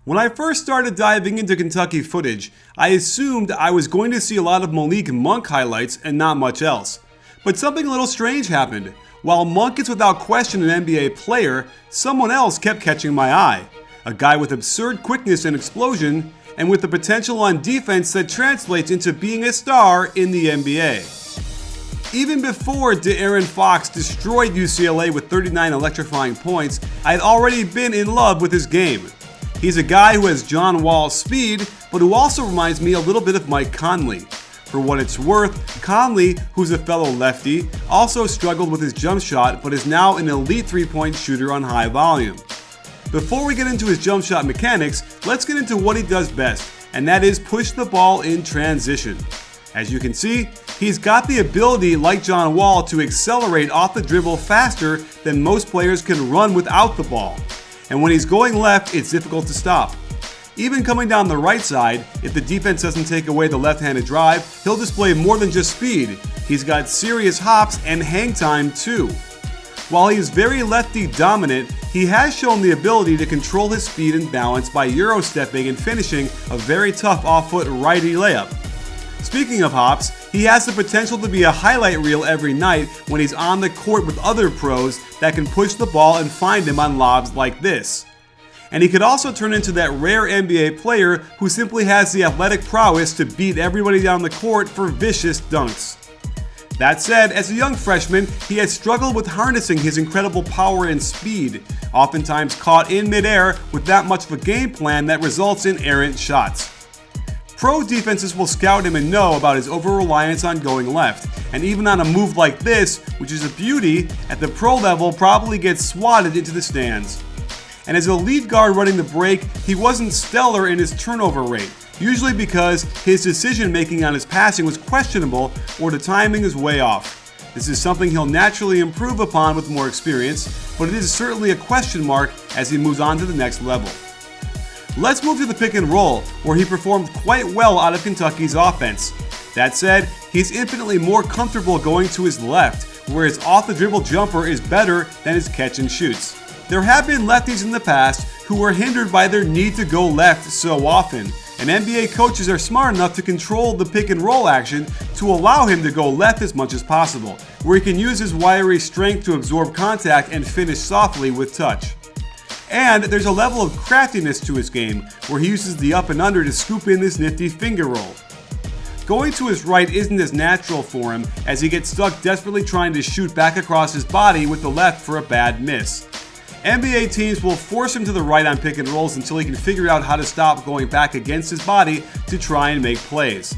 When I first started diving into Kentucky footage, I assumed I was going to see a lot of Malik Monk highlights and not much else. But something a little strange happened. While Monk is without question an NBA player, someone else kept catching my eye. A guy with absurd quickness and explosion, and with the potential on defense that translates into being a star in the NBA. Even before De'Aaron Fox destroyed UCLA with 39 electrifying points, I had already been in love with his game. He's a guy who has John Wall speed, but who also reminds me a little bit of Mike Conley. For what it's worth, Conley, who's a fellow lefty, also struggled with his jump shot, but is now an elite three-point shooter on high volume. Before we get into his jump shot mechanics, let's get into what he does best, and that is push the ball in transition. As you can see, he's got the ability, like John Wall, to accelerate off the dribble faster than most players can run without the ball. And when he's going left, it's difficult to stop. Even coming down the right side, if the defense doesn't take away the left-handed drive, he'll display more than just speed. He's got serious hops and hang time too. While he is very lefty dominant, he has shown the ability to control his speed and balance by euro-stepping and finishing a very tough off-foot righty layup. Speaking of hops, he has the potential to be a highlight reel every night when he's on the court with other pros that can push the ball and find him on lobs like this. And he could also turn into that rare NBA player who simply has the athletic prowess to beat everybody down the court for vicious dunks. That said, as a young freshman, he has struggled with harnessing his incredible power and speed, oftentimes caught in midair with that much of a game plan that results in errant shots. Pro defenses will scout him and know about his over-reliance on going left, and even on a move like this, which is a beauty, at the pro level probably gets swatted into the stands. And as a lead guard running the break, he wasn't stellar in his turnover rate, usually because his decision making on his passing was questionable or the timing is way off. This is something he'll naturally improve upon with more experience, but it is certainly a question mark as he moves on to the next level. Let's move to the pick and roll, where he performed quite well out of Kentucky's offense. That said, he's infinitely more comfortable going to his left, where his off-the-dribble jumper is better than his catch and shoots. There have been lefties in the past who were hindered by their need to go left so often, and NBA coaches are smart enough to control the pick and roll action to allow him to go left as much as possible, where he can use his wiry strength to absorb contact and finish softly with touch. And there's a level of craftiness to his game, where he uses the up and under to scoop in this nifty finger roll. Going to his right isn't as natural for him, as he gets stuck desperately trying to shoot back across his body with the left for a bad miss. NBA teams will force him to the right on pick and rolls until he can figure out how to stop going back against his body to try and make plays.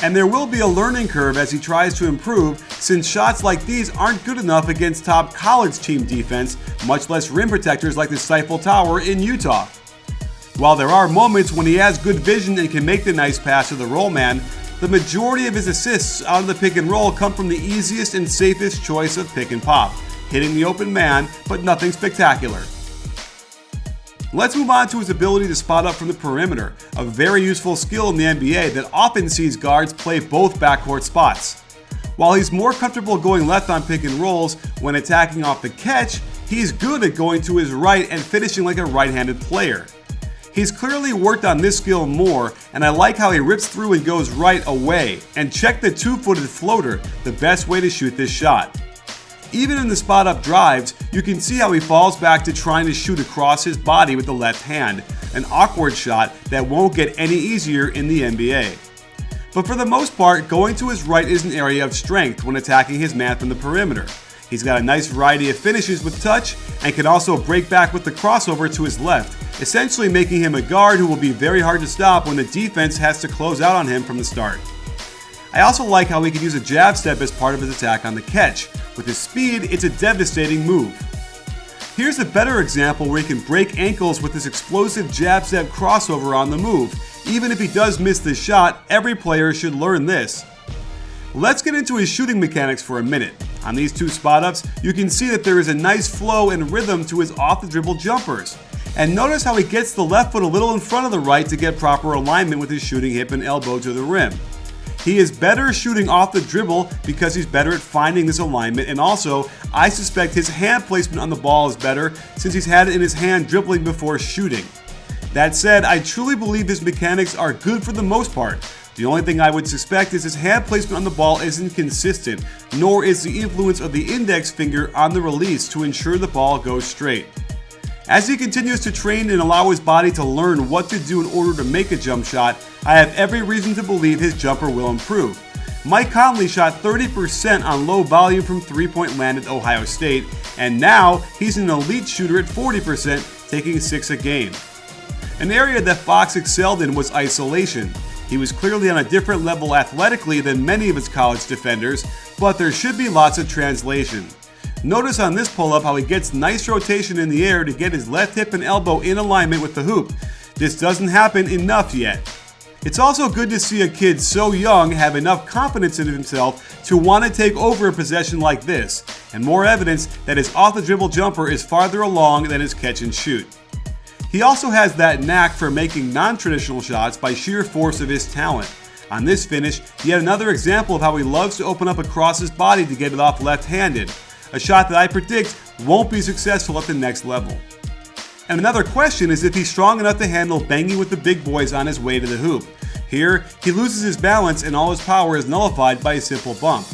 And there will be a learning curve as he tries to improve, since shots like these aren't good enough against top college team defense, much less rim protectors like the Stifle Tower in Utah. While there are moments when he has good vision and can make the nice pass to the roll man, the majority of his assists out of the pick and roll come from the easiest and safest choice of pick and pop, hitting the open man, but nothing spectacular. Let's move on to his ability to spot up from the perimeter, a very useful skill in the NBA that often sees guards play both backcourt spots. While he's more comfortable going left on pick and rolls when attacking off the catch, he's good at going to his right and finishing like a right-handed player. He's clearly worked on this skill more, and I like how he rips through and goes right away. And check the two-footed floater, the best way to shoot this shot. Even in the spot-up drives, you can see how he falls back to trying to shoot across his body with the left hand, an awkward shot that won't get any easier in the NBA. But for the most part, going to his right is an area of strength when attacking his man from the perimeter. He's got a nice variety of finishes with touch and can also break back with the crossover to his left, essentially making him a guard who will be very hard to stop when the defense has to close out on him from the start. I also like how he can use a jab step as part of his attack on the catch. With his speed, it's a devastating move. Here's a better example where he can break ankles with this explosive jab step crossover on the move. Even if he does miss the shot, every player should learn this. Let's get into his shooting mechanics for a minute. On these two spot-ups, you can see that there is a nice flow and rhythm to his off-the-dribble jumpers. And notice how he gets the left foot a little in front of the right to get proper alignment with his shooting hip and elbow to the rim. He is better shooting off the dribble because he's better at finding this alignment, and also, I suspect his hand placement on the ball is better since he's had it in his hand dribbling before shooting. That said, I truly believe his mechanics are good for the most part. The only thing I would suspect is his hand placement on the ball isn't consistent, nor is the influence of the index finger on the release to ensure the ball goes straight. As he continues to train and allow his body to learn what to do in order to make a jump shot, I have every reason to believe his jumper will improve. Mike Conley shot 30% on low volume from three-point land at Ohio State, and now he's an elite shooter at 40%, taking 6 a game. An area that Fox excelled in was isolation. He was clearly on a different level athletically than many of his college defenders, but there should be lots of translation. Notice on this pull-up how he gets nice rotation in the air to get his left hip and elbow in alignment with the hoop. This doesn't happen enough yet. It's also good to see a kid so young have enough confidence in himself to want to take over a possession like this, and more evidence that his off-the-dribble jumper is farther along than his catch and shoot. He also has that knack for making non-traditional shots by sheer force of his talent. On this finish, yet another example of how he loves to open up across his body to get it off left-handed, a shot that I predict won't be successful at the next level. And another question is if he's strong enough to handle banging with the big boys on his way to the hoop. Here, he loses his balance and all his power is nullified by a simple bump.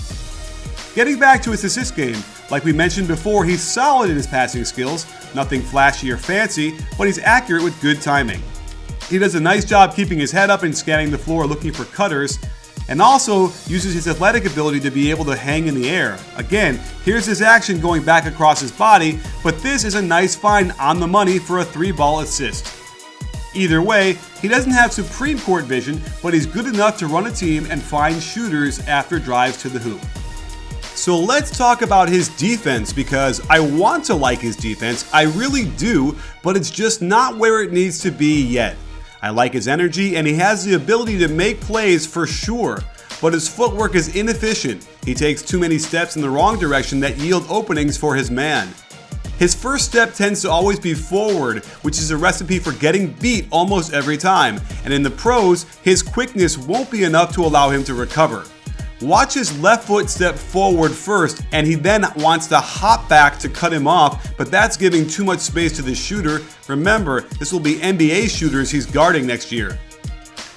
Getting back to his assist game, like we mentioned before, he's solid in his passing skills, nothing flashy or fancy, but he's accurate with good timing. He does a nice job keeping his head up and scanning the floor looking for cutters, and also uses his athletic ability to be able to hang in the air. Again, here's his action going back across his body, but this is a nice find on the money for a 3-ball assist. Either way, he doesn't have supreme court vision, but he's good enough to run a team and find shooters after drives to the hoop. So let's talk about his defense, because I want to like his defense, I really do, but it's just not where it needs to be yet. I like his energy, and he has the ability to make plays for sure, but his footwork is inefficient. He takes too many steps in the wrong direction that yield openings for his man. His first step tends to always be forward, which is a recipe for getting beat almost every time, and in the pros, his quickness won't be enough to allow him to recover. Watch his left foot step forward first, and he then wants to hop back to cut him off, but that's giving too much space to the shooter. Remember, this will be NBA shooters he's guarding next year.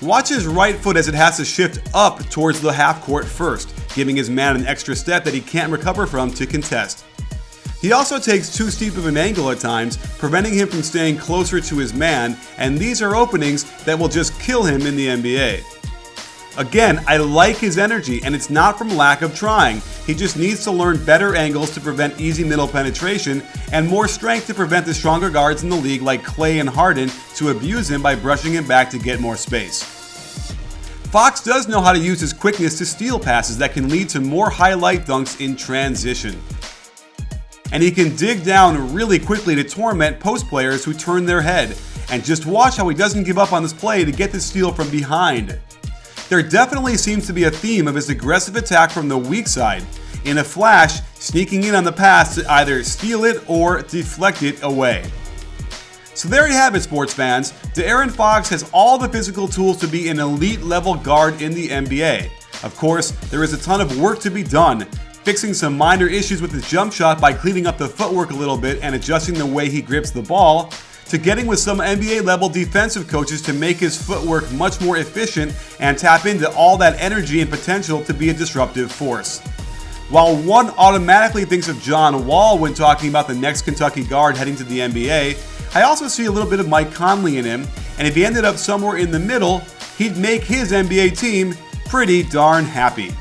Watch his right foot as it has to shift up towards the half court first, giving his man an extra step that he can't recover from to contest. He also takes too steep of an angle at times, preventing him from staying closer to his man, and these are openings that will just kill him in the NBA. Again, I like his energy, and it's not from lack of trying. He just needs to learn better angles to prevent easy middle penetration, and more strength to prevent the stronger guards in the league like Clay and Harden to abuse him by brushing him back to get more space. Fox does know how to use his quickness to steal passes that can lead to more highlight dunks in transition. And he can dig down really quickly to torment post players who turn their head. And just watch how he doesn't give up on this play to get the steal from behind. There definitely seems to be a theme of his aggressive attack from the weak side, in a flash, sneaking in on the pass to either steal it or deflect it away. So there you have it, sports fans. De'Aaron Fox has all the physical tools to be an elite level guard in the NBA. Of course, there is a ton of work to be done, fixing some minor issues with his jump shot by cleaning up the footwork a little bit and adjusting the way he grips the ball, to getting with some NBA level defensive coaches to make his footwork much more efficient and tap into all that energy and potential to be a disruptive force. While one automatically thinks of John Wall when talking about the next Kentucky guard heading to the NBA, I also see a little bit of Mike Conley in him, and if he ended up somewhere in the middle, he'd make his NBA team pretty darn happy.